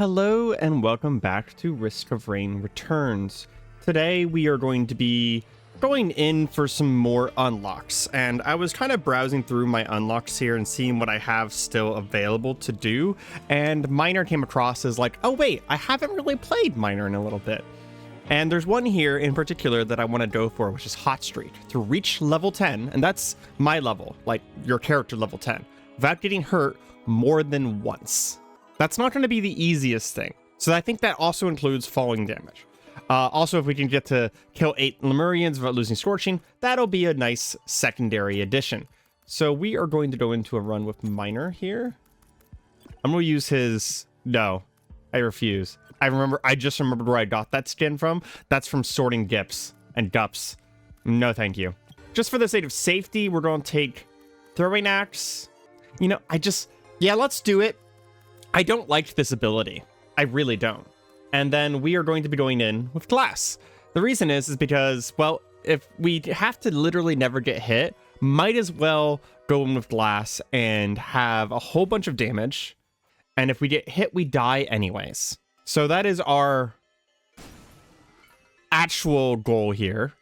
Hello and welcome back to Risk of Rain Returns. Today we are going to be going in for some more unlocks, and I was kind of browsing through my unlocks here and seeing what I have still available to do, and Miner came across as like, oh wait, I haven't really played Miner in a little bit. And there's one here in particular that I want to go for, which is Hot Streak. To reach level 10, and that's my level, like your character level 10, without getting hurt more than once. That's not going to be the easiest thing. So I think that also includes falling damage. Also, if we can get to kill 8 Lemurians without losing Scorching, that'll be a nice secondary addition. So we are going to go into a run with Miner here. I'm going to use his... No, I refuse. I just remembered where I got that skin from. That's from Sorting Gips and Gups. No, thank you. Just for the sake of safety, we're going to take Throwing Axe. You know, yeah, let's do it. I don't like this ability. I really don't. And then we are going to be going in with Glass. The reason is because, well, if we have to literally never get hit, might as well go in with Glass and have a whole bunch of damage. And if we get hit, we die anyways. So that is our actual goal here,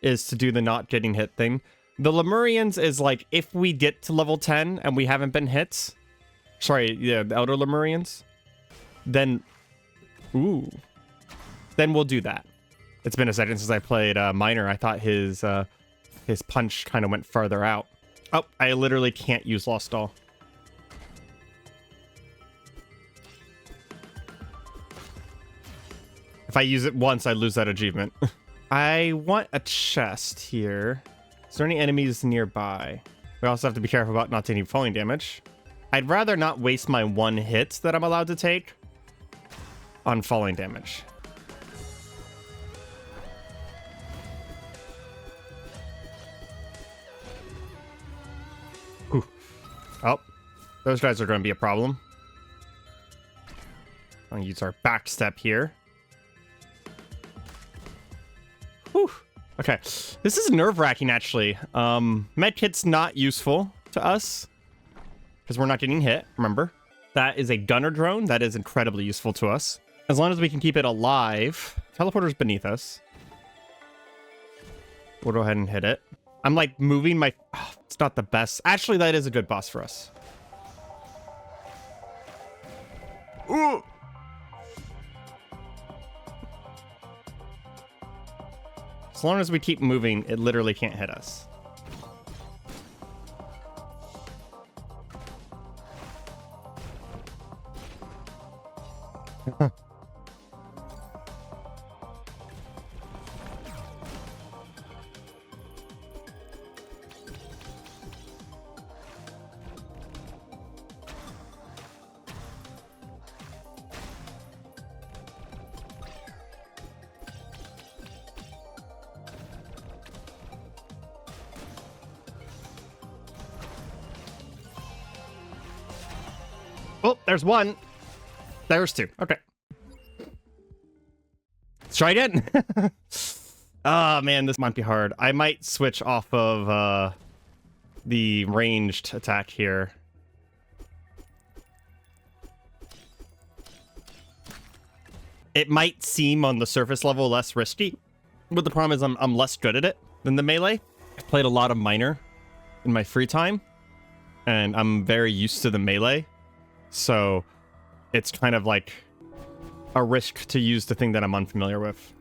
is to do the not getting hit thing. The Lemurians is like, if we get to level 10 and we haven't been hit, sorry, yeah, the Elder Lemurians, then we'll do that. It's been a second since I played Miner. I thought his punch kind of went farther out. Oh, I literally can't use Lost Doll. If I use it once, I lose that achievement. I want a chest here. Is there any enemies nearby? We also have to be careful about not taking falling damage. I'd rather not waste my one hit that I'm allowed to take on falling damage. Whew. Oh, those guys are going to be a problem. I'll use our back step here. Whew. Okay, this is nerve-wracking actually. Medkit's not useful to us because we're not getting hit, remember? That is a gunner drone. That is incredibly useful to us. As long as we can keep it alive. Teleporter's beneath us. We'll go ahead and hit it. I'm like moving my... Oh, it's not the best. Actually, that is a good boss for us. Ooh! As long as we keep moving, it literally can't hit us. Oh, there's one. There's two. Okay. Let's try again. Oh, man, this might be hard. I might switch off of the ranged attack here. It might seem on the surface level less risky, but the problem is I'm less good at it than the melee. I've played a lot of Miner in my free time, and I'm very used to the melee. So it's kind of like a risk to use the thing that I'm unfamiliar with.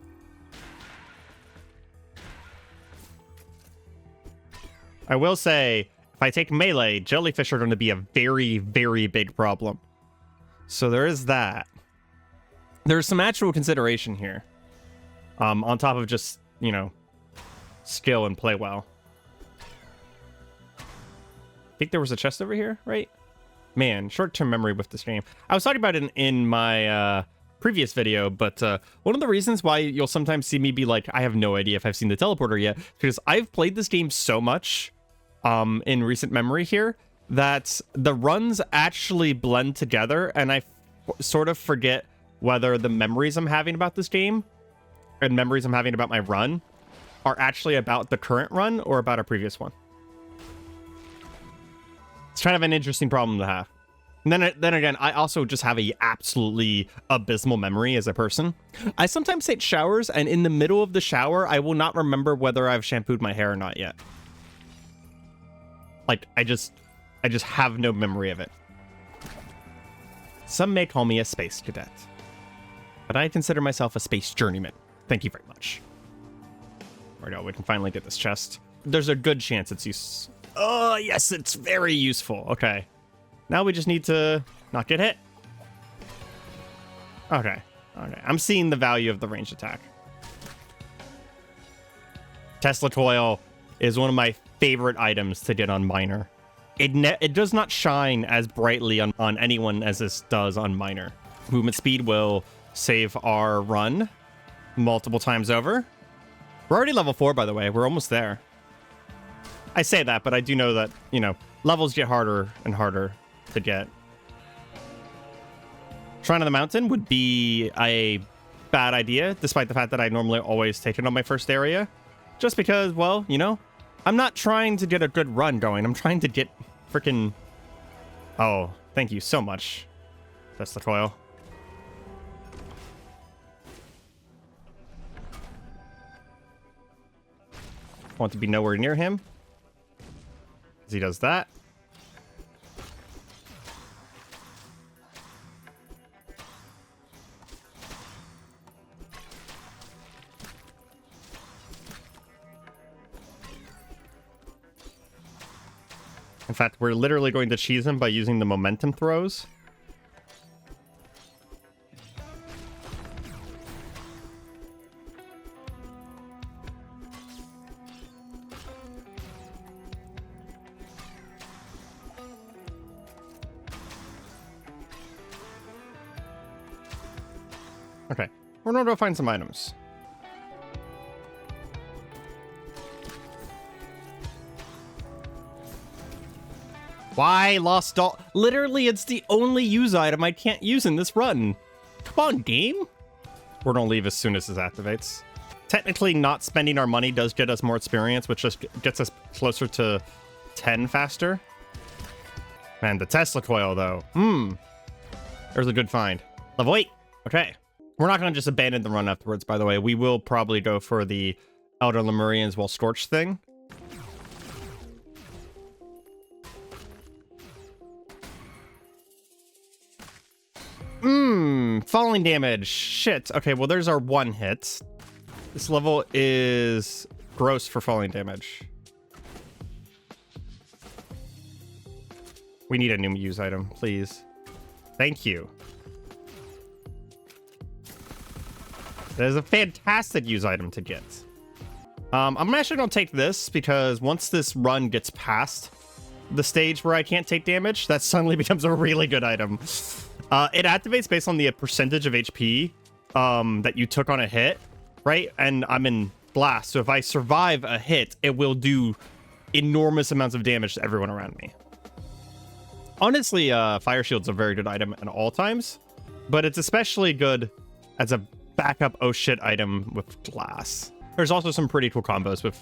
I will say, if I take melee, jellyfish are going to be a very, very big problem. So there is that. There's some actual consideration here. On top of just, you know, skill and play well. I think there was a chest over here, right? Man, short-term memory with this game. I was talking about it in my previous video, but one of the reasons why you'll sometimes see me be like, I have no idea if I've seen the teleporter yet, because I've played this game so much in recent memory here that the runs actually blend together, and I sort of forget whether the memories I'm having about this game and memories I'm having about my run are actually about the current run or about a previous one. It's kind of an interesting problem to have. And then again, I also just have a absolutely abysmal memory as a person. I sometimes take showers, and in the middle of the shower, I will not remember whether I've shampooed my hair or not yet. Like, I just have no memory of it. Some may call me a space cadet, but I consider myself a space journeyman. Thank you very much. There we go. We can finally get this chest. There's a good chance it's use. Oh, yes, it's very useful. Okay. Now we just need to not get hit. Okay. Okay. I'm seeing the value of the ranged attack. Tesla coil is one of my favorite items to get on miner. It does not shine as brightly on anyone as this does on miner. Movement speed will save our run multiple times over. We're already level 4, by the way. We're almost there. I say that, but I do know that, you know, levels get harder and harder to get. Shrine of the Mountain would be a bad idea, despite the fact that I normally always take it on my first area. Just because, well, you know, I'm not trying to get a good run going. I'm trying to get freaking... Oh, thank you so much. That's the coil. Want to be nowhere near him. As he does that. In fact, we're literally going to cheese him by using the momentum throws. Okay, we're going to go find some items. Why lost all? Literally, it's the only use item I can't use in this run. Come on, game. We're gonna leave as soon as this activates. Technically, not spending our money does get us more experience, which just gets us closer to 10 faster. Man, the Tesla coil, though. There's a good find. Level 8. Okay. We're not gonna just abandon the run afterwards, by the way. We will probably go for the Elder Lemurians while Scorched thing. Falling damage. Shit. Okay, well, there's our one hit. This level is gross for falling damage. We need a new use item, please. Thank you. That is a fantastic use item to get. I'm actually going to take this because once this run gets past the stage where I can't take damage, that suddenly becomes a really good item. It activates based on the percentage of HP that you took on a hit, right? And I'm in blast, so if I survive a hit, it will do enormous amounts of damage to everyone around me. Honestly, Fire Shield's a very good item at all times, but it's especially good as a backup oh shit item with glass. There's also some pretty cool combos with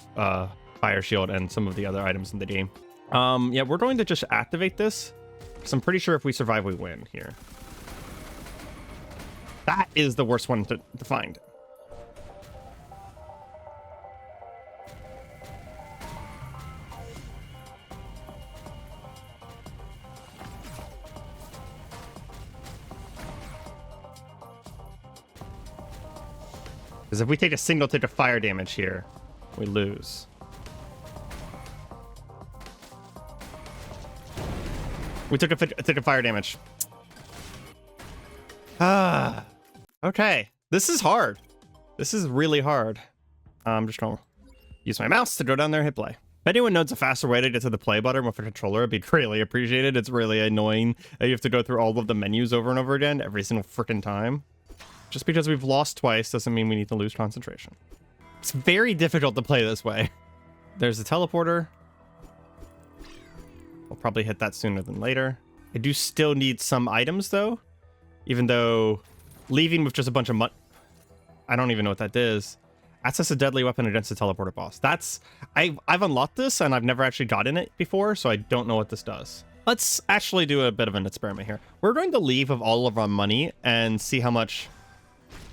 Fire Shield and some of the other items in the game. Yeah, we're going to just activate this, because I'm pretty sure if we survive, we win here. That is the worst one to find. Because if we take a single tick of fire damage here, we lose. We took a tick of fire damage. Okay. This is hard. This is really hard. I'm just gonna use my mouse to go down there and hit play. If anyone knows a faster way to get to the play button with a controller, it'd be greatly appreciated. It's really annoying that you have to go through all of the menus over and over again every single freaking time. Just because we've lost twice doesn't mean we need to lose concentration. It's very difficult to play this way. There's the teleporter. We'll probably hit that sooner than later. I do still need some items, though. Even though leaving with just a bunch of I don't even know what that is. Access a deadly weapon against the teleporter boss. That's... I've unlocked this, and I've never actually gotten it before, so I don't know what this does. Let's actually do a bit of an experiment here. We're going to leave of all of our money and see how much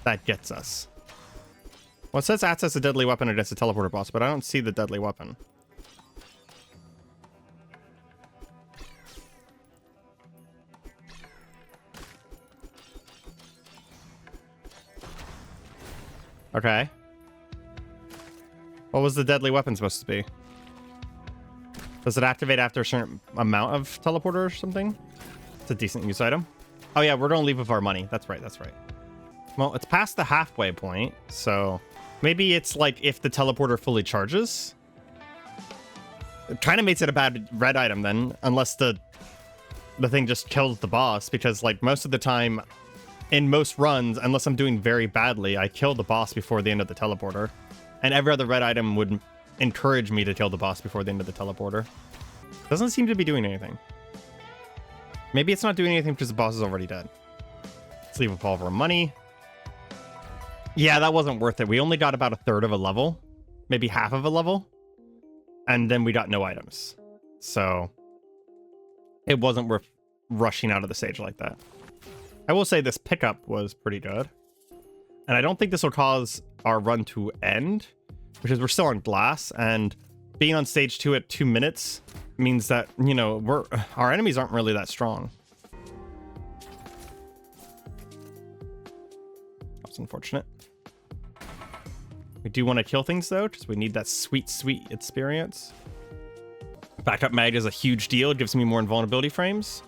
that gets us. Well, it says access a deadly weapon against a teleporter boss, but I don't see the deadly weapon. Okay. What was the deadly weapon supposed to be? Does it activate after a certain amount of teleporter or something? It's a decent use item. Oh yeah, we're gonna leave with our money. That's right, that's right. Well, it's past the halfway point, so maybe it's like if the teleporter fully charges. It kind of makes it a bad red item then, unless the thing just kills the boss, because like most of the time in most runs, unless I'm doing very badly, I kill the boss before the end of the teleporter. And every other red item would encourage me to kill the boss before the end of the teleporter. Doesn't seem to be doing anything. Maybe it's not doing anything because the boss is already dead. Let's leave with all of our money. Yeah, that wasn't worth it. We only got about a third of a level. Maybe half of a level. And then we got no items. So it wasn't worth rushing out of the stage like that. I will say this pickup was pretty good. And I don't think this will cause our run to end, because we're still on glass, and being on stage 2 at 2 minutes means that, you know, our enemies aren't really that strong. That's unfortunate. We do want to kill things though, because we need that sweet, sweet experience. Backup mag is a huge deal. It gives me more invulnerability frames.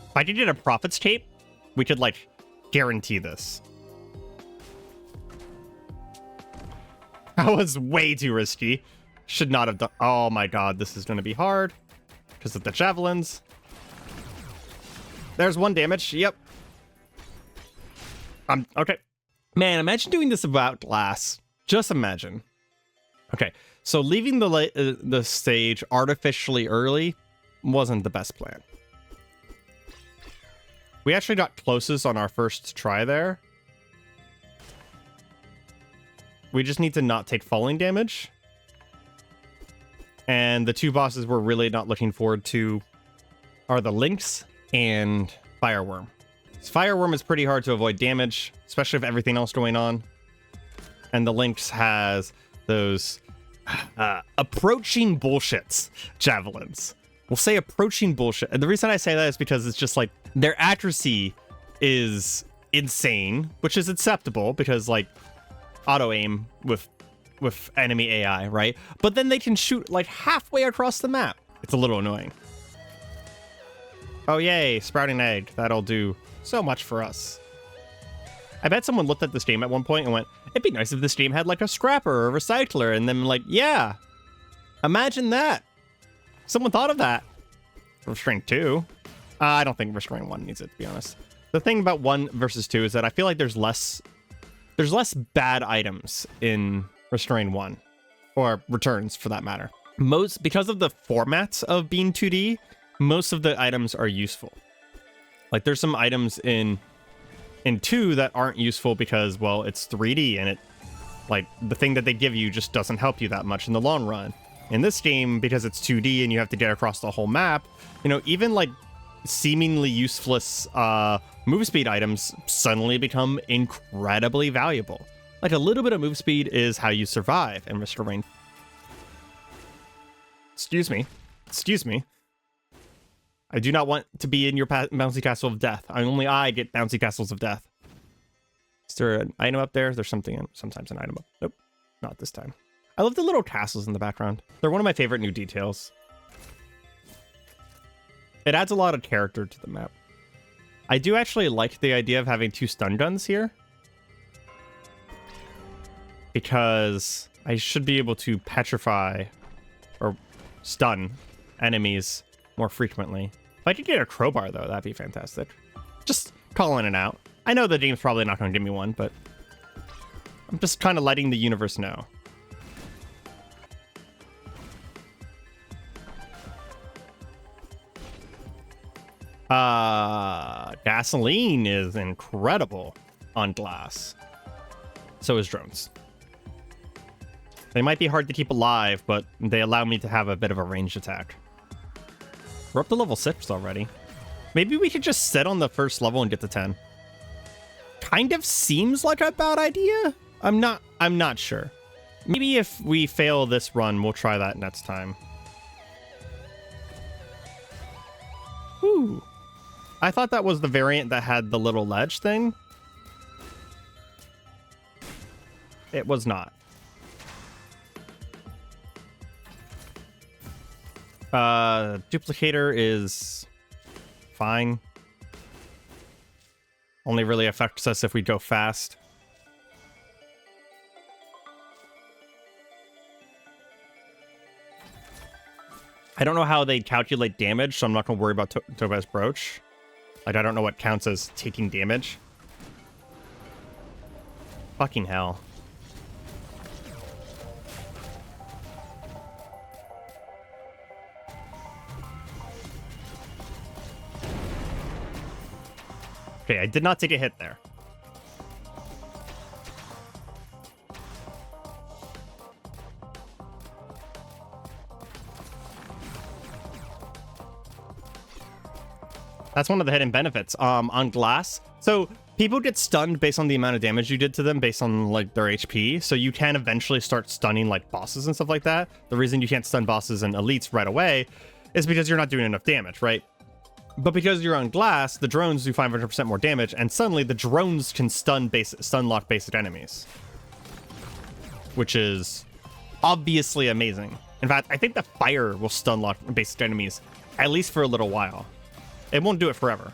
If I could get a Prophet's Tape, we could, like, guarantee this. That was way too risky. Should not have done... Oh my god, this is going to be hard. Because of the javelins. There's 1 damage. Yep. Okay. Man, imagine doing this without glass. Just imagine. Okay, so leaving the stage artificially early wasn't the best plan. We actually got closest on our first try there. We just need to not take falling damage. And the 2 bosses we're really not looking forward to are the Lynx and Fireworm. Fireworm is pretty hard to avoid damage, especially with everything else going on. And the Lynx has those approaching bullshits javelins. We'll say approaching bullshit. And the reason I say that is because it's just like their accuracy is insane, which is acceptable because like auto aim with enemy AI, right? But then they can shoot like halfway across the map. It's a little annoying. Oh yay, sprouting egg. That'll do so much for us. I bet someone looked at this game at one point and went, it'd be nice if this game had like a scrapper or a recycler, and then like, yeah, imagine that. Someone thought of that. Restraint 2. I don't think Restraint 1 needs it, to be honest. The thing about 1 versus 2 is that I feel like there's less bad items in Restraint 1, or Returns for that matter. Because of the formats of being 2D, most of the items are useful. Like there's some items in 2 that aren't useful because, well, it's 3D and it, like, the thing that they give you just doesn't help you that much in the long run. In this game, because it's 2D and you have to get across the whole map, you know, even like seemingly useless move speed items suddenly become incredibly valuable. Like a little bit of move speed is how you survive in Restraint. Excuse me. Excuse me. I do not want to be in your bouncy castle of death. Only I get bouncy castles of death. Is there an item up there? There's sometimes an item up. Nope, not this time. I love the little castles in the background. They're one of my favorite new details. It adds a lot of character to the map. I do actually like the idea of having 2 stun guns here, because I should be able to petrify or stun enemies more frequently. If I could get a crowbar, though, that'd be fantastic. Just calling it out. I know the game's probably not going to give me one, but I'm just kind of letting the universe know. Gasoline is incredible on glass. So is drones. They might be hard to keep alive, but they allow me to have a bit of a ranged attack. We're up to level 6 already. Maybe we could just sit on the first level and get to 10. Kind of seems like a bad idea. I'm not sure. Maybe if we fail this run, we'll try that next time. Whew. I thought that was the variant that had the little ledge thing. It was not. Duplicator is fine. Only really affects us if we go fast. I don't know how they calculate damage, so I'm not going to worry about Topaz Brooch. Like, I don't know what counts as taking damage. Fucking hell. Okay, I did not take a hit there. That's one of the hidden benefits on glass. So people get stunned based on the amount of damage you did to them based on like their HP. So you can eventually start stunning like bosses and stuff like that. The reason you can't stun bosses and elites right away is because you're not doing enough damage, right? But because you're on glass, the drones do 500% more damage, and suddenly the drones can stun lock basic enemies, which is obviously amazing. In fact, I think the fire will stun lock basic enemies at least for a little while. It won't do it forever.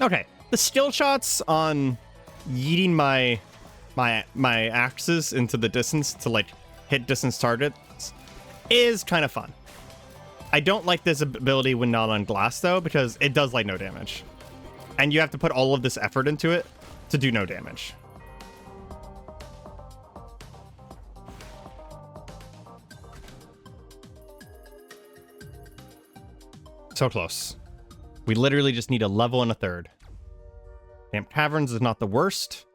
Okay, the skill shots on yeeting my axes into the distance to like hit distance targets is kind of fun. I don't like this ability when not on glass though, because it does like no damage, and you have to put all of this effort into it to do no damage. So close. We literally just need a level and a third. Damp Caverns is not the worst.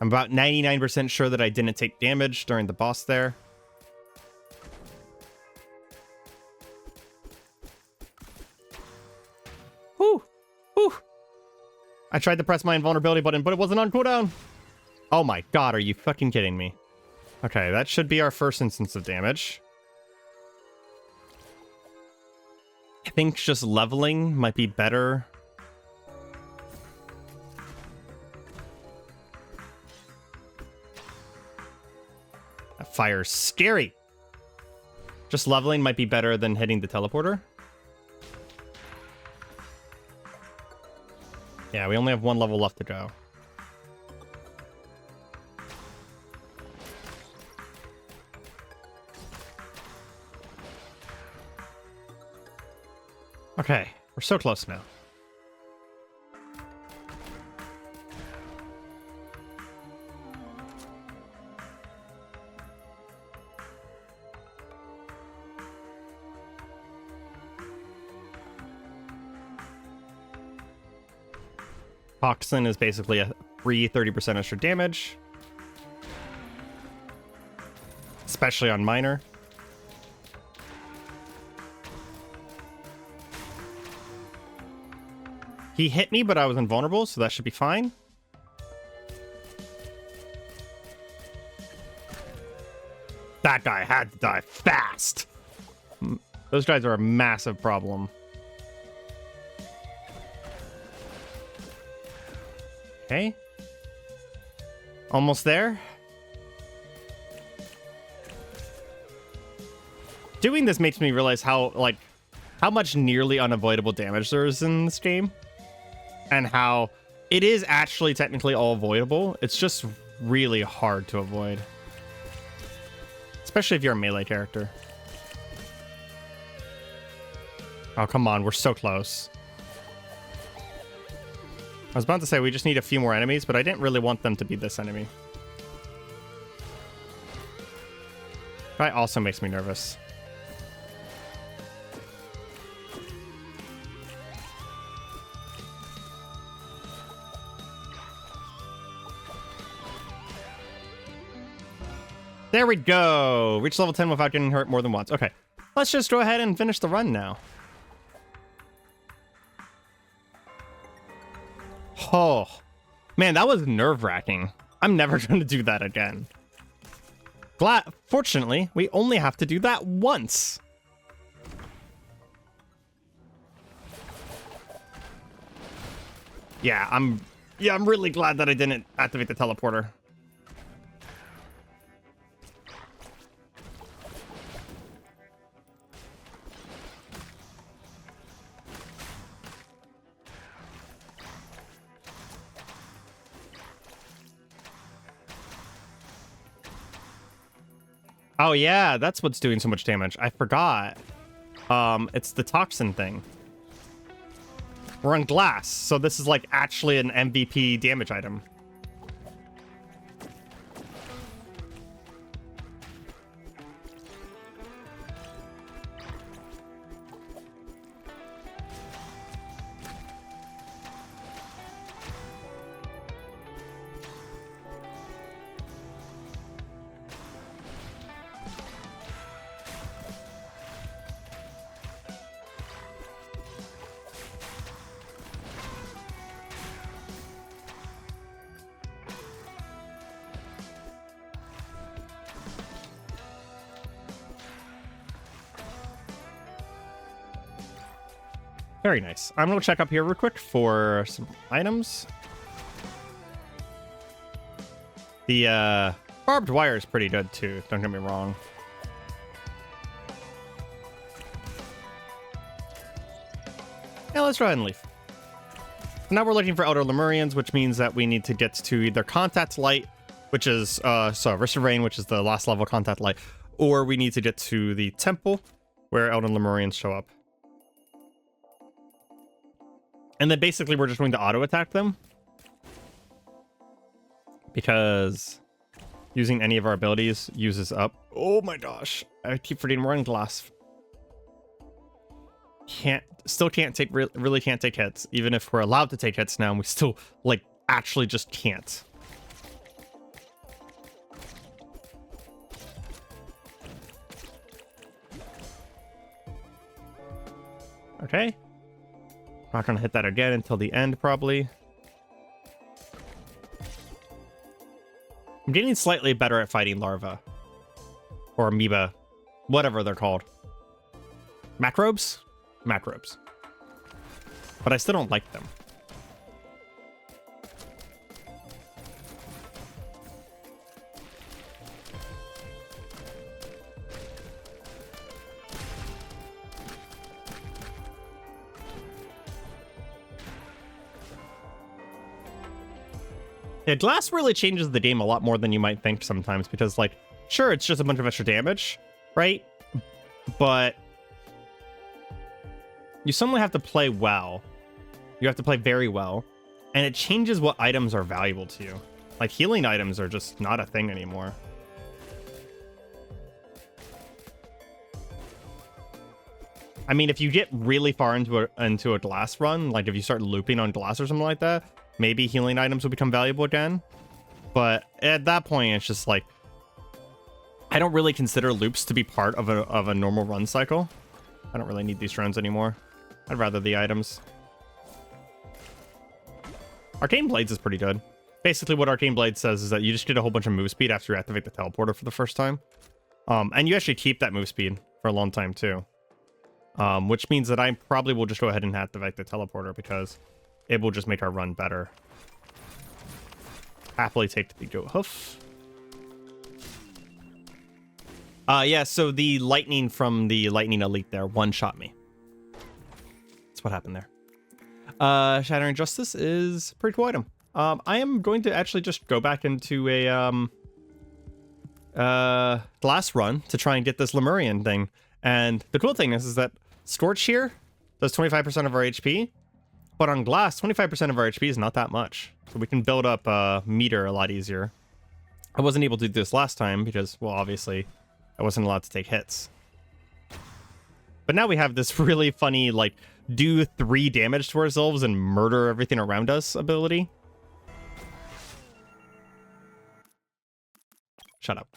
I'm about 99% sure that I didn't take damage during the boss there. Whew. Whew. I tried to press my invulnerability button, but it wasn't on cooldown. Oh my god, are you fucking kidding me? Okay, that should be our first instance of damage. I think just leveling might be better. That fire's scary. Just leveling might be better than hitting the teleporter. Yeah, we only have one level left to go. Okay, we're so close now. Toxin is basically a free 30% extra damage, especially on minor. He hit me, but I was invulnerable, so that should be fine. That guy had to die fast. Those guys are a massive problem. Okay. Almost there. Doing this makes me realize how much nearly unavoidable damage there is in this game. And how it is actually technically all avoidable. It's just really hard to avoid. Especially if you're a melee character. Oh, come on. We're so close. I was about to say we just need a few more enemies, but I didn't really want them to be this enemy. Guy also makes me nervous. There we go. Reach level 10 without getting hurt more than once. Okay, let's just go ahead and finish the run now. Oh, man, that was nerve-wracking. I'm never going to do that again. Fortunately, we only have to do that once. Yeah, I'm really glad that I didn't activate the teleporter. Oh yeah, that's what's doing so much damage. I forgot. It's the toxin thing. We're on glass, so this is like actually an MVP damage item. Very nice. I'm gonna check up here real quick for some items. The barbed wire is pretty good too, don't get me wrong. Yeah, let's go ahead and leave. Now we're looking for outer Lemurians, which means that we need to get to either Contact Light, which is Risk of Rain, which is the last level Contact Light, or we need to get to the temple where outer Lemurians show up. And then basically we're just going to auto attack them, because using any of our abilities uses up. Oh my gosh, I keep forgetting we're in glass. Still can't take, really can't take hits, even if we're allowed to take hits now. And we still like actually just can't. Okay. Not gonna hit that again until the end, probably. I'm getting slightly better at fighting larvae. Or amoeba. Whatever they're called. Macrobes? Macrobes. But I still don't like them. Yeah, glass really changes the game a lot more than you might think sometimes, because, like, sure, it's just a bunch of extra damage, right? But you suddenly have to play well. You have to play very well, and it changes what items are valuable to you. Like, healing items are just not a thing anymore. I mean, if you get really far into a glass run, like if you start looping on glass or something like that, maybe healing items will become valuable again. But at that point, it's just like, I don't really consider loops to be part of a normal run cycle. I don't really need these drones anymore. I'd rather the items. Arcane Blades is pretty good. Basically, what Arcane Blade says is that you just get a whole bunch of move speed after you activate the teleporter for the first time. And you actually keep that move speed for a long time, too. Which means that I probably will just go ahead and activate the teleporter, because it will just make our run better. Happily take the goat hoof. Yeah, so the lightning from the lightning elite there one-shot me. That's what happened there. Shattering Justice is a pretty cool item. I am going to actually just go back into a glass run to try and get this Lemurian thing. And the cool thing is that Scorch here does 25% of our HP, but on glass, 25% of our HP is not that much. So we can build up meter a lot easier. I wasn't able to do this last time because, well, obviously, I wasn't allowed to take hits. But now we have this really funny, like, do 3 damage to ourselves and murder everything around us ability. Shut up.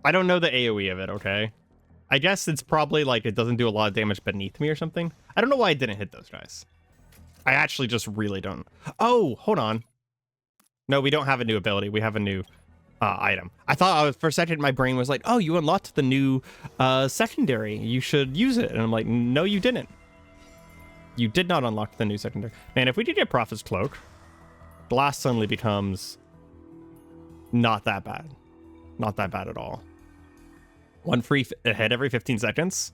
I don't know the AoE of it, okay? I guess it's probably like it doesn't do a lot of damage beneath me or something. I don't know why I didn't hit those guys. I actually just really don't. Oh, hold on. No, we don't have a new ability. We have a new item. I thought for a second my brain was like, oh, you unlocked the new secondary. You should use it. And I'm like, no, you didn't. You did not unlock the new secondary. Man, if we did get Prophet's Cloak, Glass suddenly becomes not that bad. Not that bad at all. 1 free hit every 15 seconds.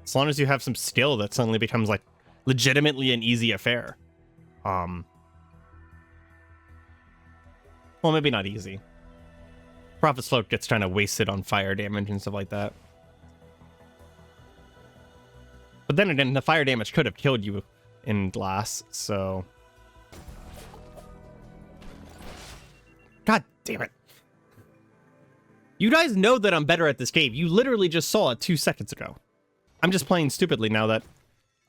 As long as you have some skill, that suddenly becomes like legitimately an easy affair. Well, maybe not easy. Prophet's Cloak gets kind of wasted on fire damage and stuff like that. But then again, the fire damage could have killed you in Glass, so... God damn it. You guys know that I'm better at this game. You literally just saw it 2 seconds ago. I'm just playing stupidly now that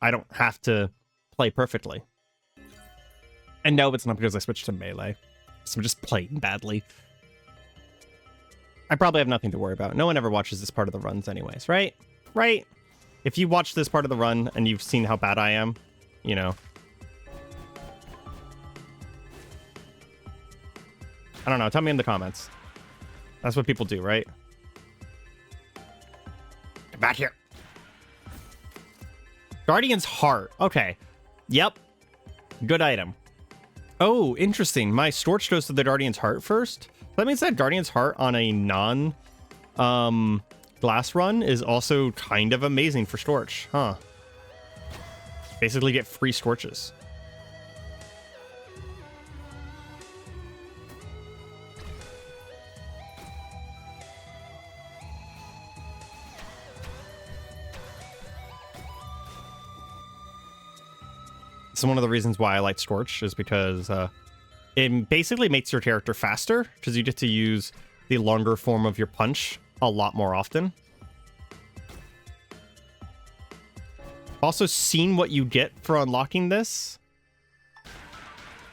I don't have to play perfectly. And no, it's not because I switched to melee. So I'm just playing badly. I probably have nothing to worry about. No one ever watches this part of the runs anyways, right? Right? If you watch this part of the run and you've seen how bad I am, you know. I don't know. Tell me in the comments. That's what people do, right? Get back here. Guardian's Heart. Okay. Yep. Good item. Oh, interesting. My Storch goes to the Guardian's Heart first. That means that Guardian's Heart on a non Glass run is also kind of amazing for Storch, huh? Basically get free Storches. So one of the reasons why I like Scorch is because it basically makes your character faster because you get to use the longer form of your punch a lot more often. Also seen what you get for unlocking this.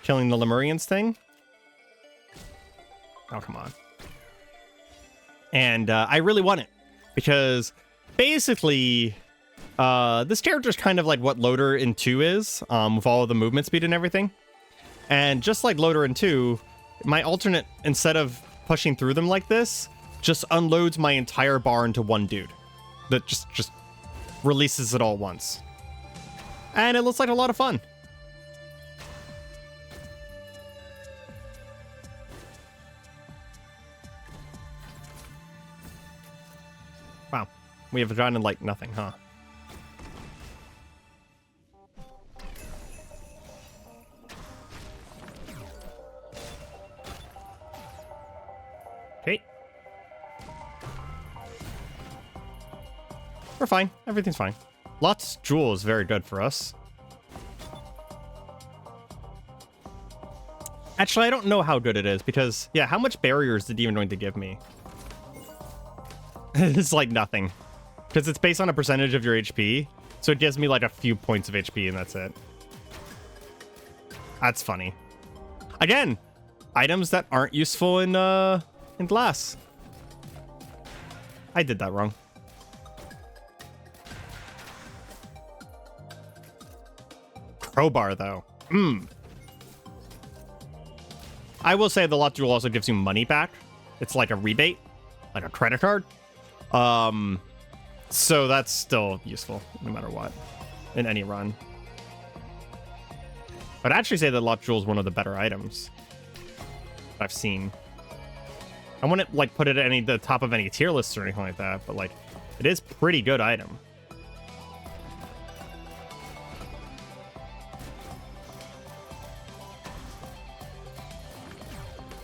Killing the Lemurians thing. Oh, come on. And I really want it because basically... this character is kind of like what Loader in 2 is, with all of the movement speed and everything. And just like Loader in 2, my alternate, instead of pushing through them like this, just unloads my entire bar into one dude. That just releases it all at once. And it looks like a lot of fun. Wow. We have gotten like nothing, huh? Okay. We're fine. Everything's fine. Lots Jewel is very good for us. Actually, I don't know how good it is because, yeah, how much barriers did it even going to give me? It's like nothing. Because it's based on a percentage of your HP. So it gives me like a few points of HP and that's it. That's funny. Again, items that aren't useful in Glass. I did that wrong. Crowbar, though. I will say the Lot Jewel also gives you money back. It's like a rebate, like a credit card. So that's still useful, no matter what, in any run. I'd actually say that Lot Jewel is one of the better items I've seen. I wouldn't like put it at the top of any tier lists or anything like that, but like it is pretty good item.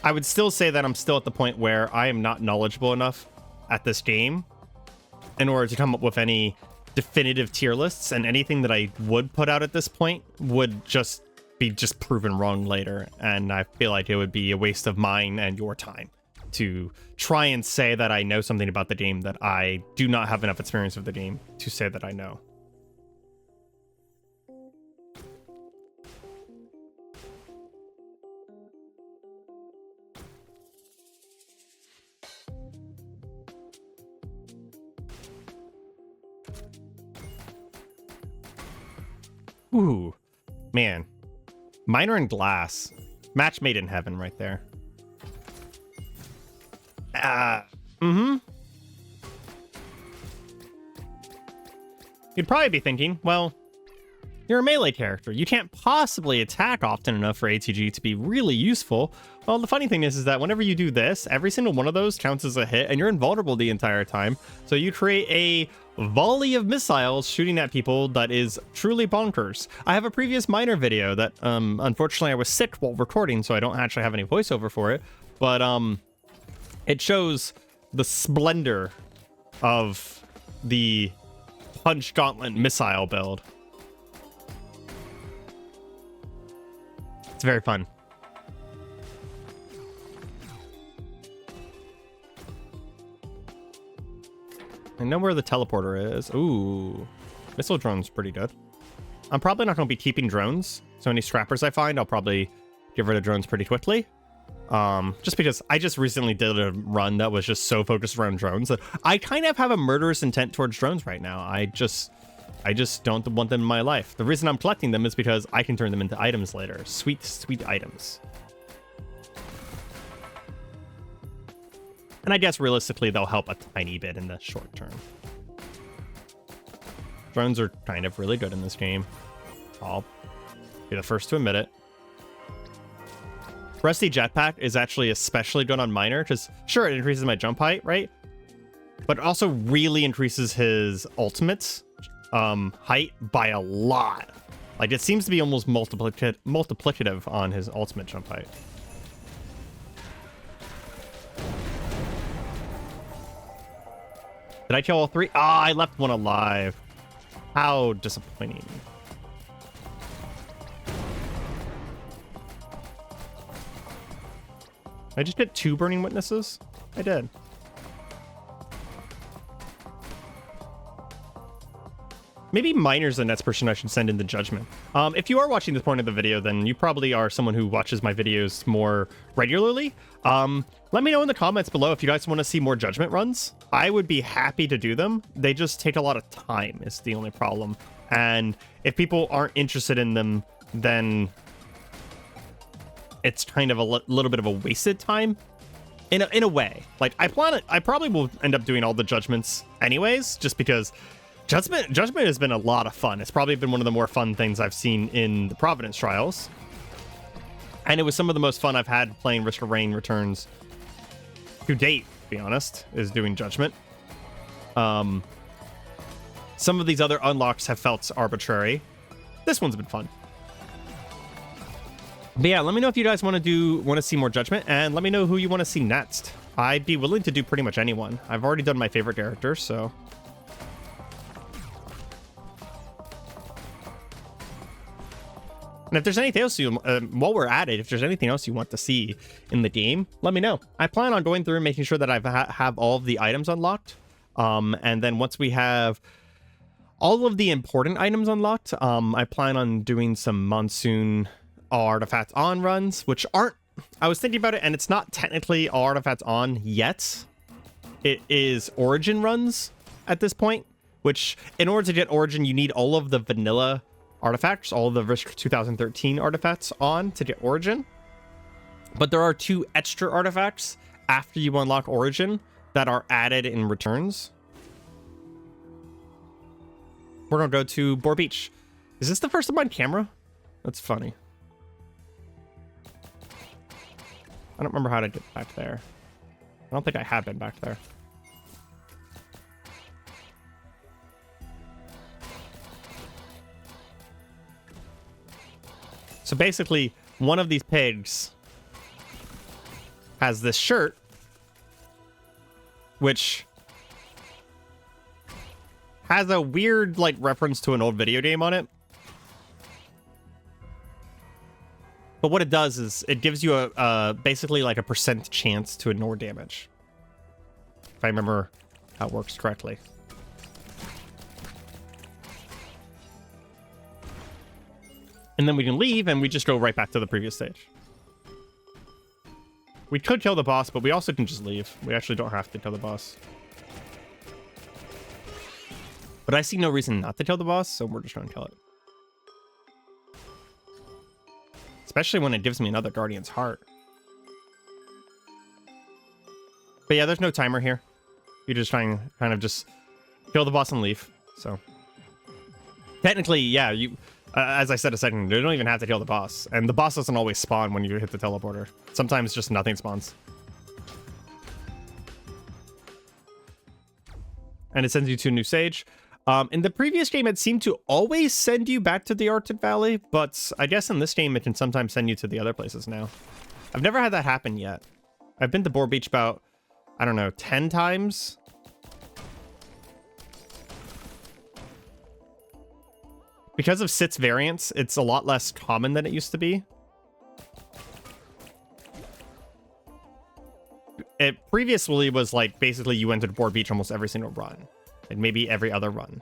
I would still say that I'm still at the point where I am not knowledgeable enough at this game in order to come up with any definitive tier lists, and anything that I would put out at this point would just be just proven wrong later, and I feel like it would be a waste of mine and your time to try and say that I know something about the game that I do not have enough experience with the game to say that I know. Ooh, man. Miner and glass. Match made in heaven right there. You'd probably be thinking, well, you're a melee character. You can't possibly attack often enough for ATG to be really useful. Well, the funny thing is that whenever you do this, every single one of those counts as a hit, and you're invulnerable the entire time. So you create a volley of missiles shooting at people that is truly bonkers. I have a previous miner video that, unfortunately, I was sick while recording, so I don't actually have any voiceover for it. But it shows the splendor of the Punch Gauntlet missile build. It's very fun. I know where the teleporter is. Ooh, missile drone's pretty good. I'm probably not going to be keeping drones, so any scrappers I find, I'll probably get rid of drones pretty quickly. Just because I just recently did a run that was just so focused around drones that I kind of have a murderous intent towards drones right now. I just don't want them in my life. The reason I'm collecting them is because I can turn them into items later. Sweet, sweet items. And I guess realistically, they'll help a tiny bit in the short term. Drones are kind of really good in this game. I'll be the first to admit it. Rusty Jetpack is actually especially good on Miner, because sure, it increases my jump height, right? But it also really increases his ultimate height by a lot. Like, it seems to be almost multiplicative on his ultimate jump height. Did I kill all three? Ah, I left one alive. How disappointing. I just get 2 burning witnesses? I did. Maybe Miner's the next person I should send into Judgment. If you are watching this point of the video, then you probably are someone who watches my videos more regularly. Let me know in the comments below if you guys want to see more Judgment runs. I would be happy to do them. They just take a lot of time, is the only problem. And if people aren't interested in them, then it's kind of a little bit of a wasted time in a way. Like, I probably will end up doing all the Judgments anyways, just because Judgment has been a lot of fun. It's probably been one of the more fun things I've seen in the Providence Trials. And it was some of the most fun I've had playing Risk of Rain Returns to date, to be honest, is doing Judgment. Some of these other unlocks have felt arbitrary. This one's been fun. But yeah, let me know if you guys want to see more Judgment, and let me know who you want to see next. I'd be willing to do pretty much anyone. I've already done my favorite character, so. And if there's anything else while we're at it, if there's anything else you want to see in the game, let me know. I plan on going through and making sure that I have all of the items unlocked. And then once we have all of the important items unlocked, I plan on doing some Monsoon artifacts on runs, which aren't, I was thinking about it, and it's not technically artifacts on yet. It is origin runs at this point, which in order to get origin, you need all of the vanilla artifacts, all of the Risk 2013 artifacts on to get origin. But there are 2 extra artifacts after you unlock origin that are added in returns. We're gonna go to Boar Beach. Is this the first time on camera? That's funny. I don't remember how to get back there. I don't think I have been back there. So basically, one of these pigs has this shirt, which has a weird, like, reference to an old video game on it. But what it does is it gives you a basically like a % chance to ignore damage. If I remember how it works correctly. And then we can leave and we just go right back to the previous stage. We could kill the boss, but we also can just leave. We actually don't have to kill the boss. But I see no reason not to kill the boss, so we're just going to kill it. Especially when it gives me another Guardian's Heart. But yeah, there's no timer here. You're just trying to kind of just kill the boss and leave. So technically, yeah, you... as I said a second ago, you don't even have to kill the boss. And the boss doesn't always spawn when you hit the teleporter. Sometimes just nothing spawns. And it sends you to a new stage. In the previous game, it seemed to always send you back to the Arctic Valley, but I guess in this game, it can sometimes send you to the other places now. I've never had that happen yet. I've been to Boar Beach about, I don't know, 10 times. Because of Sit's variants, it's a lot less common than it used to be. It previously was like, basically you entered Boar Beach almost every single run. Like maybe every other run.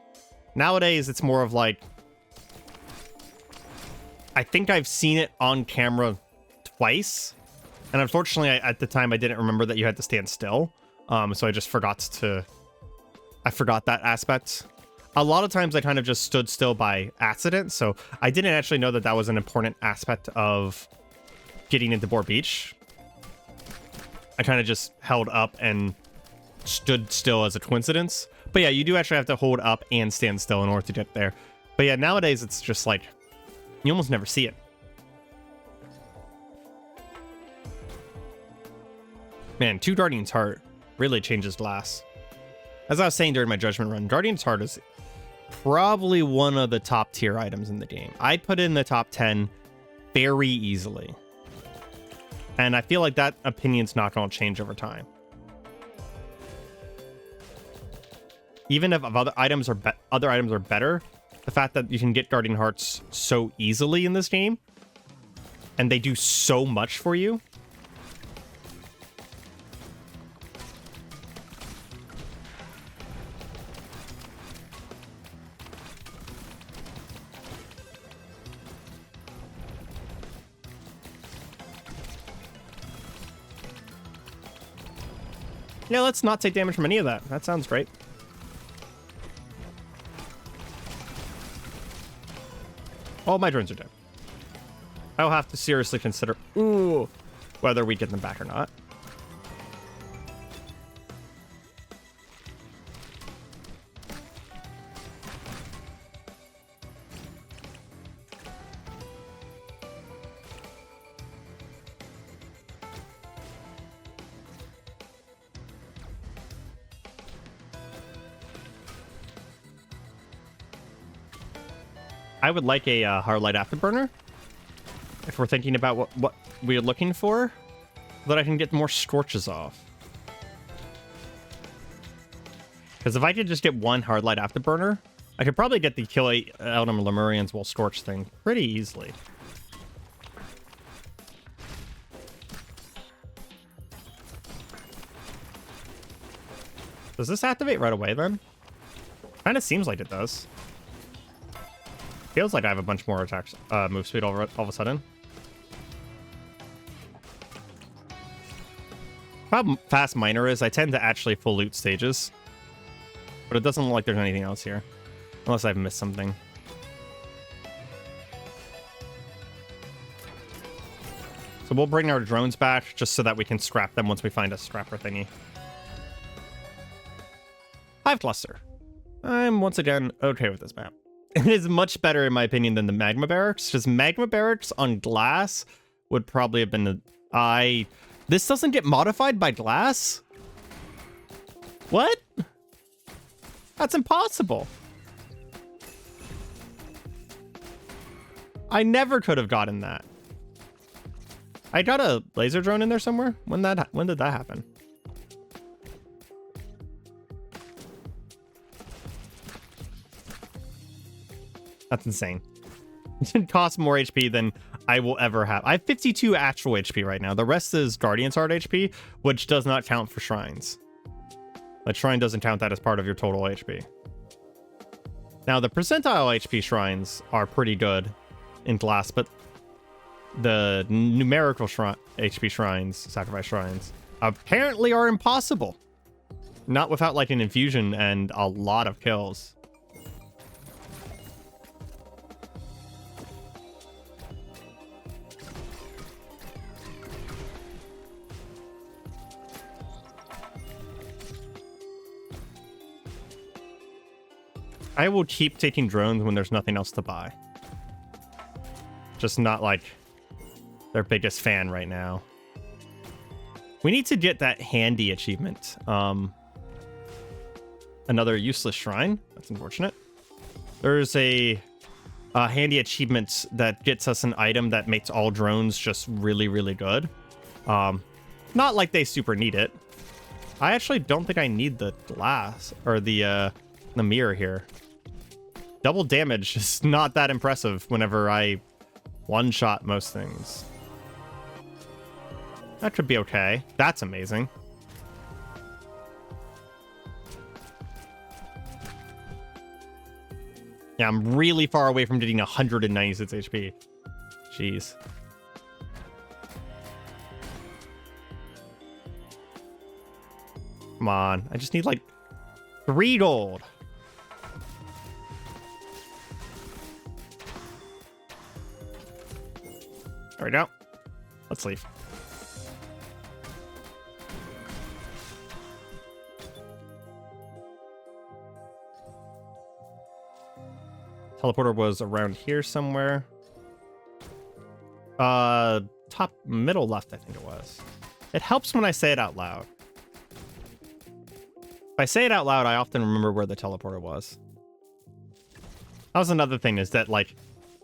Nowadays, it's more of like... I think I've seen it on camera twice. And unfortunately, at the time, I didn't remember that you had to stand still. So I just forgot to... I forgot that aspect. A lot of times I kind of just stood still by accident, so I didn't actually know that that was an important aspect of getting into Boar Beach. I kind of just held up and stood still as a coincidence. But yeah, you do actually have to hold up and stand still in order to get there. But yeah, nowadays it's just like, you almost never see it. Man, 2 Guardian's Heart really changes glass. As I was saying during my Judgment run, Guardian's Heart is probably one of the top tier items in the game. I put in the top 10 very easily. And I feel like that opinion's not going to change over time. Even if other items are better, the fact that you can get Guardian Hearts so easily in this game, and they do so much for you. Yeah, let's not take damage from any of that. That sounds great. All my drones are dead. I'll have to seriously consider whether we get them back or not. I would like a Hardlight Afterburner, if we're thinking about what we're looking for, so that I can get more Scorches off. Because if I could just get one Hardlight Afterburner, I could probably get the kill out of Lemurians while Scorch thing pretty easily. Does this activate right away then? Kind of seems like it does. Feels like I have a bunch more attacks, move speed all of a sudden. How fast Miner is, I tend to actually full loot stages. But it doesn't look like there's anything else here. Unless I've missed something. So we'll bring our drones back just so that we can scrap them once we find a scrapper thingy. Hive Cluster. I'm once again okay with this map. It is much better, in my opinion, than the Magma Barracks, because Magma Barracks on glass would probably have been This doesn't get modified by glass? What? That's impossible. I never could have gotten that. I got a laser drone in there somewhere? When did that happen? That's insane. It costs more HP than I will ever have. I have 52 actual HP right now. The rest is Guardian's Heart HP, which does not count for shrines. Like, shrine doesn't count that as part of your total HP. Now, the percentile HP shrines are pretty good in Glass, but the numerical HP shrines, sacrifice shrines, apparently are impossible. Not without, like, an infusion and a lot of kills. I will keep taking drones when there's nothing else to buy. Just not like their biggest fan right now. We need to get that handy achievement. Another useless shrine. That's unfortunate. There's a handy achievement that gets us an item that makes all drones just really, really good. Not like they super need it. I actually don't think I need the glass or the mirror here. Double damage is not that impressive whenever I one-shot most things. That should be okay. That's amazing. Yeah, I'm really far away from getting 196 HP. Jeez. Come on. I just need like 3 gold. There we go. Let's leave. Teleporter was around here somewhere. Top middle left, I think it was. It helps when I say it out loud. If I say it out loud, I often remember where the teleporter was. That was another thing, is that, like,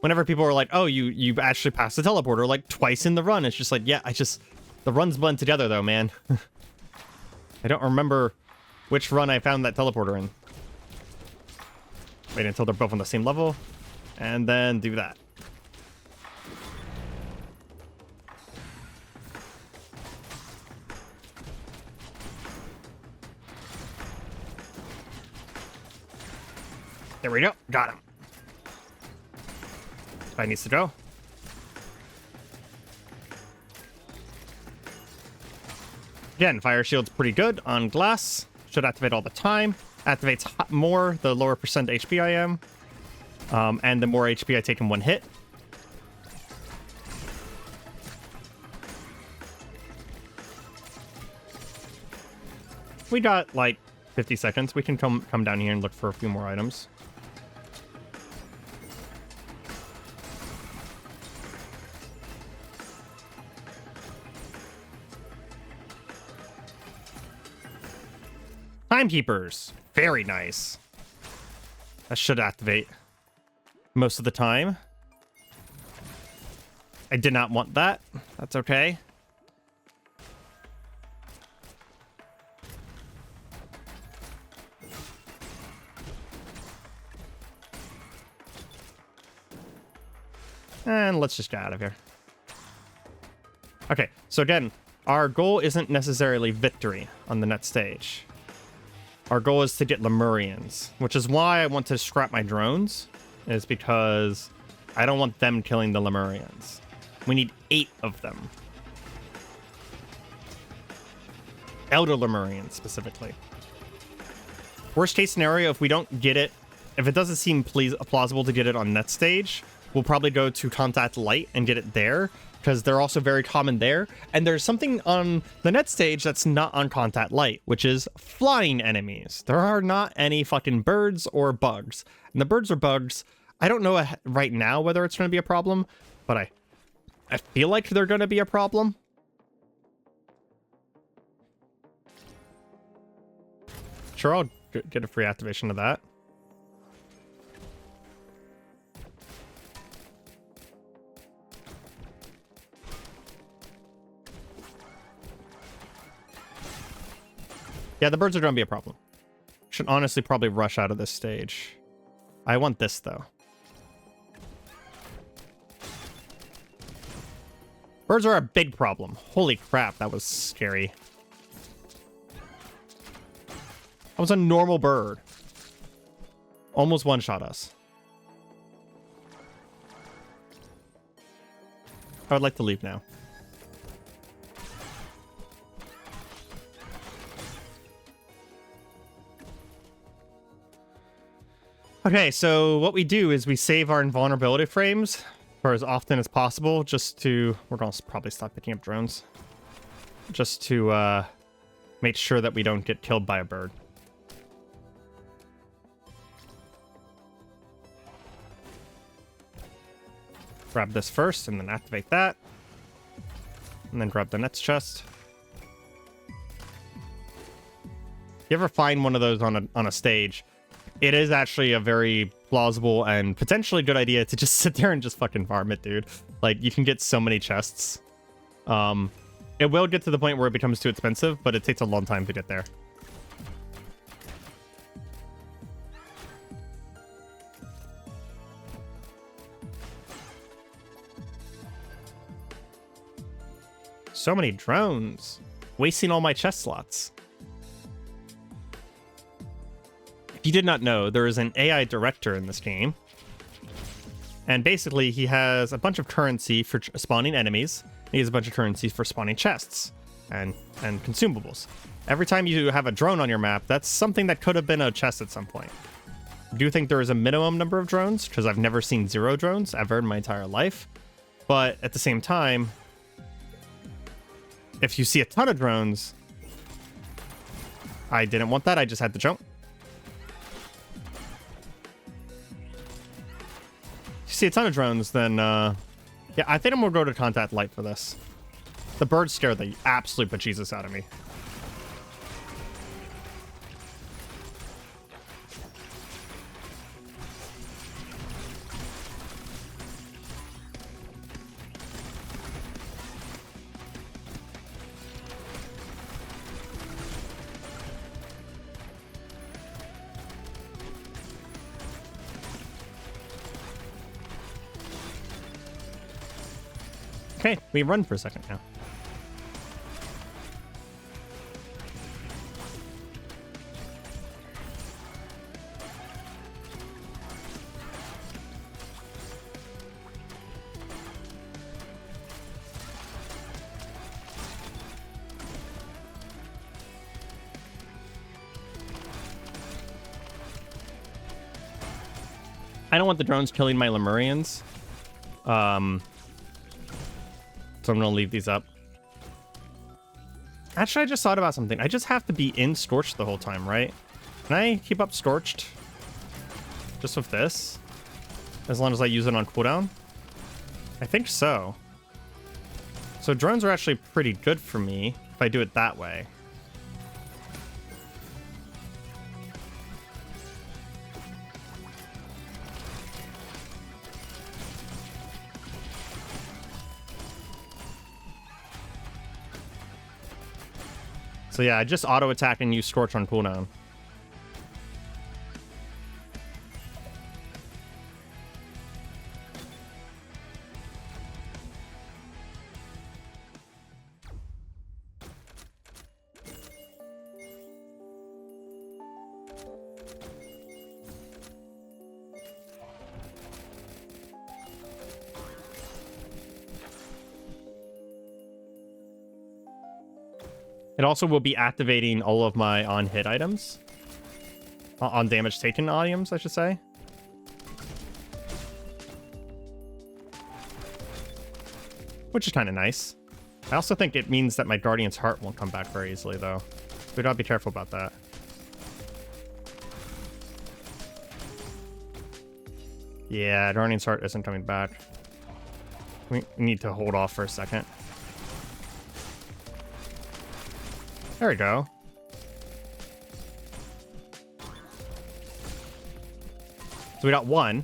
whenever people are like, oh, you actually passed the teleporter, like, twice in the run, it's just like, yeah, the runs blend together, though, man. I don't remember which run I found that teleporter in. Wait until they're both on the same level, and then do that. There we go. Got him. Guy needs to go. Again, fire shield's pretty good on glass. Should activate all the time. Activates more the lower percent HP I am. And the more HP I take in one hit. We got like 50 seconds. We can come down here and look for a few more items. Timekeepers. Very nice. That should activate most of the time. I did not want that. That's okay. And let's just get out of here. Okay, so again, our goal isn't necessarily victory on the next stage. Our goal is to get Lemurians, which is why I want to scrap my drones, is because I don't want them killing the Lemurians. We need 8 of them. Elder Lemurians, specifically. Worst case scenario, if we don't get it, if it doesn't seem plausible to get it on next stage, we'll probably go to Contact Light and get it there, because they're also very common there. And there's something on the next stage that's not on Contact Light, which is flying enemies. There are not any fucking birds or bugs. And the birds or bugs, I don't know right now whether it's going to be a problem, but I feel like they're going to be a problem. Sure, I'll get a free activation of that. Yeah, the birds are going to be a problem. Should honestly probably rush out of this stage. I want this, though. Birds are a big problem. Holy crap, that was scary. That was a normal bird. Almost one-shot us. I would like to leave now. Okay, so what we do is we save our invulnerability frames for as often as possible, just to... We're going to probably stop picking up drones. Just to make sure that we don't get killed by a bird. Grab this first, and then activate that. And then grab the next chest. If you ever find one of those on a stage, it is actually a very plausible and potentially good idea to just sit there and just fucking farm it, dude. Like, you can get so many chests. It will get to the point where it becomes too expensive, but it takes a long time to get there. So many drones. Wasting all my chest slots. If you did not know, there is an AI director in this game. And basically, he has a bunch of currency for spawning enemies. He has a bunch of currency for spawning chests and consumables. Every time you have a drone on your map, that's something that could have been a chest at some point. I do think there is a minimum number of drones, because I've never seen 0 drones ever in my entire life. But at the same time, if you see a ton of drones, I didn't want that. I just had to jump. If you see a ton of drones, then, yeah, I think I'm going to go to Contact Light for this. The birds scare the absolute bejesus out of me. Okay, we run for a second now. I don't want the drones killing my Lemurians. So I'm going to leave these up. Actually, I just thought about something. I just have to be in Scorched the whole time, right? Can I keep up Scorched? Just with this? As long as I use it on cooldown? I think so. So drones are actually pretty good for me if I do it that way. So yeah, I just auto attack and use Scorch on cooldown. It also will be activating all of my on-hit items. On damage taken items, I should say. Which is kind of nice. I also think it means that my Guardian's Heart won't come back very easily, though. We gotta be careful about that. Yeah, Guardian's Heart isn't coming back. We need to hold off for a second. There we go. So we got one.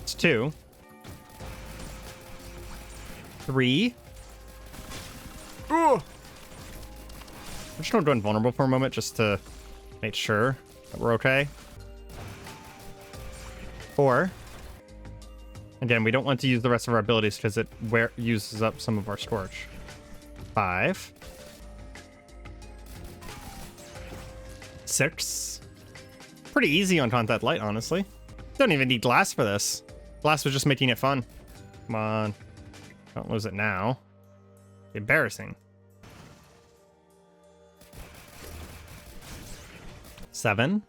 It's two. 3. Ooh. I'm just going to go invulnerable for a moment just to make sure that we're okay. 4. Again, we don't want to use the rest of our abilities because it uses up some of our Scorch. 5. 6. Pretty easy on Contact Light, honestly. Don't even need glass for this. Glass was just making it fun. Come on. Don't lose it now. Embarrassing. 7.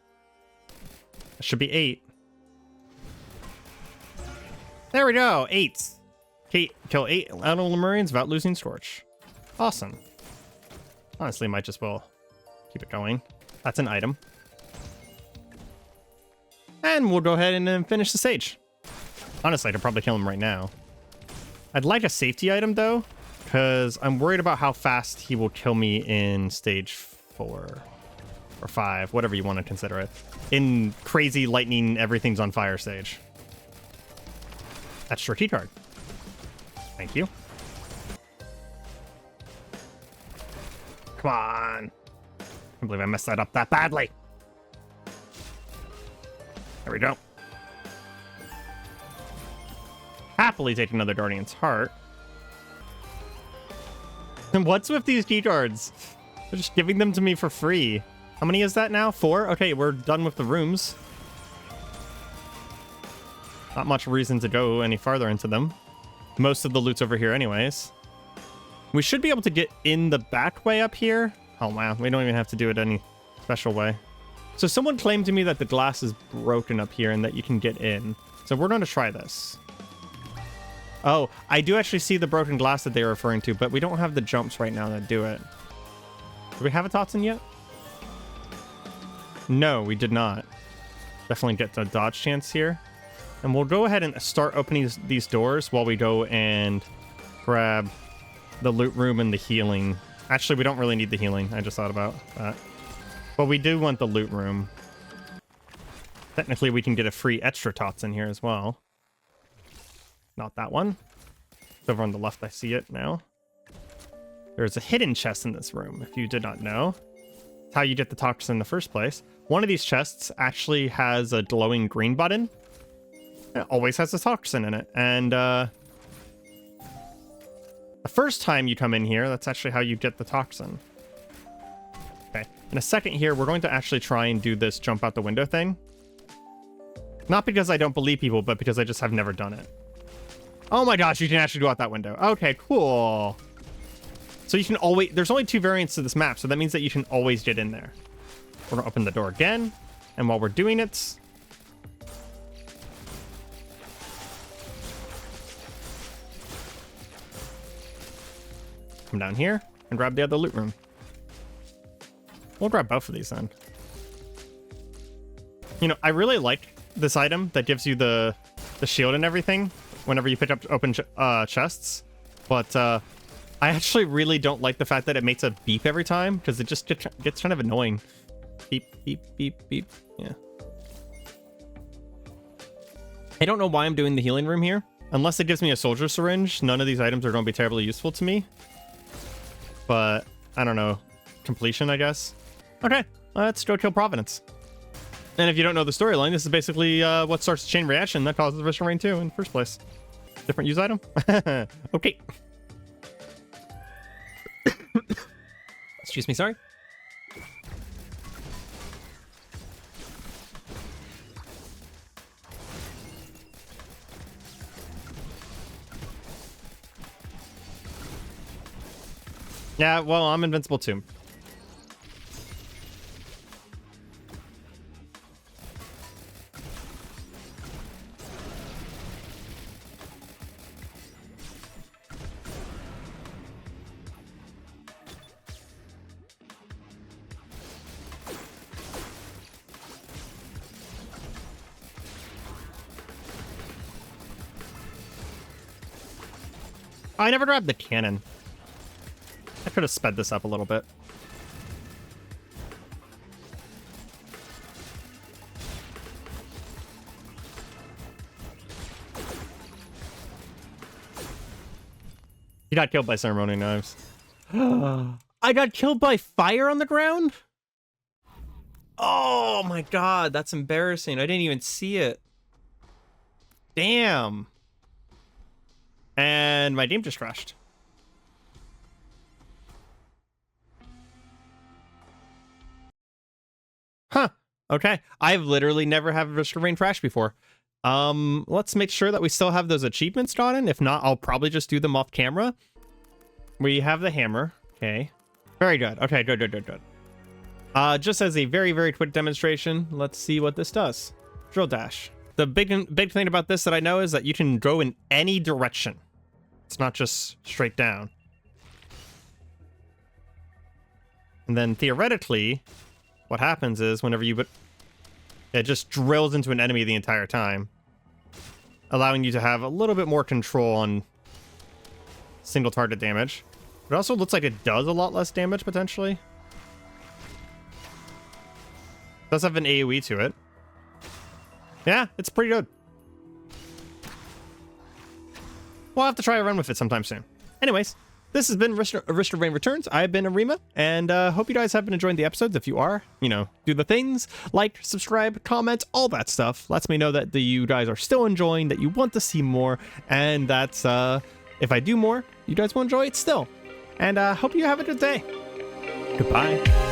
That should be 8. There we go. 8. Okay, kill 8 Adult Lemurians without losing Scorch. Awesome. Honestly, might just well keep it going. That's an item. And we'll go ahead and then finish the stage. Honestly, I could probably kill him right now. I'd like a safety item, though, because I'm worried about how fast he will kill me in stage 4 or 5, whatever you want to consider it. In crazy lightning, everything's on fire stage. That's your key card. Thank you. Come on. I can't believe I messed that up that badly. There we go. Happily take another Guardian's Heart. And what's with these key cards? They're just giving them to me for free. How many is that now? 4? Okay, we're done with the rooms. Not much reason to go any farther into them. Most of the loot's over here anyways. We should be able to get in the back way up here. Oh wow, we don't even have to do it any special way. So someone claimed to me that the glass is broken up here and that you can get in. So we're going to try this. Oh, I do actually see the broken glass that they were referring to, but we don't have the jumps right now that do it. Do we have a Totson yet? No, we did not. Definitely get the dodge chance here. And we'll go ahead and start opening these doors while we go and grab the loot room and the healing. Actually, we don't really need the healing. I just thought about that. But we do want the loot room. Technically, we can get a free extra tots in here as well. Not that one. It's over on the left. I see it now. There's a hidden chest in this room, if you did not know. It's how you get the toxin in the first place. One of these chests actually has a glowing green button. It always has a toxin in it. And the first time you come in here, that's actually how you get the toxin. Okay. In a second here, we're going to actually try and do this jump out the window thing. Not because I don't believe people, but because I just have never done it. Oh my gosh, you can actually go out that window. Okay, cool. So you can always... There's only 2 variants to this map, so that means that you can always get in there. We're going to open the door again. And while we're doing it... come down here and grab the other loot room. We'll grab both of these then. You know, I really like this item that gives you the shield and everything whenever you pick up open chests. But I actually really don't like the fact that it makes a beep every time, because it just gets kind of annoying. Beep, beep, beep, beep. Yeah. I don't know why I'm doing the healing room here. Unless it gives me a soldier syringe, none of these items are going to be terribly useful to me. But, I don't know. Completion, I guess. Okay, let's go kill Providence. And if you don't know the storyline, this is basically what starts the chain reaction that causes the Risk of Rain 2 in the first place. Different use item? Okay. Excuse me, sorry. Yeah, well, I'm invincible too. I never grabbed the cannon. I could have sped this up a little bit. He got killed by ceremony knives. I got killed by fire on the ground? Oh my god, that's embarrassing. I didn't even see it. Damn. And my game just crashed. Huh. Okay. I've literally never had Risk of Rain crash before. Let's make sure that we still have those achievements drawn. If not, I'll probably just do them off camera. We have the hammer. Okay. Very good. Okay, good. Just as a very, very quick demonstration, let's see what this does. Drill dash. The big thing about this that I know is that you can go in any direction. It's not just straight down. And then theoretically, what happens is whenever you it just drills into an enemy the entire time, allowing you to have a little bit more control on single target damage. It also looks like it does a lot less damage, potentially. It does have an AoE to it. Yeah, it's pretty good. We'll have to try a run with it sometime soon. Anyways, this has been Risk of Rain Returns. I've been Areima, and hope you guys have been enjoying the episodes. If you are, do the things, like, subscribe, comment, all that stuff. Lets me know that you guys are still enjoying, that you want to see more, and that's, if I do more, you guys will enjoy it still. And hope you have a good day. Goodbye.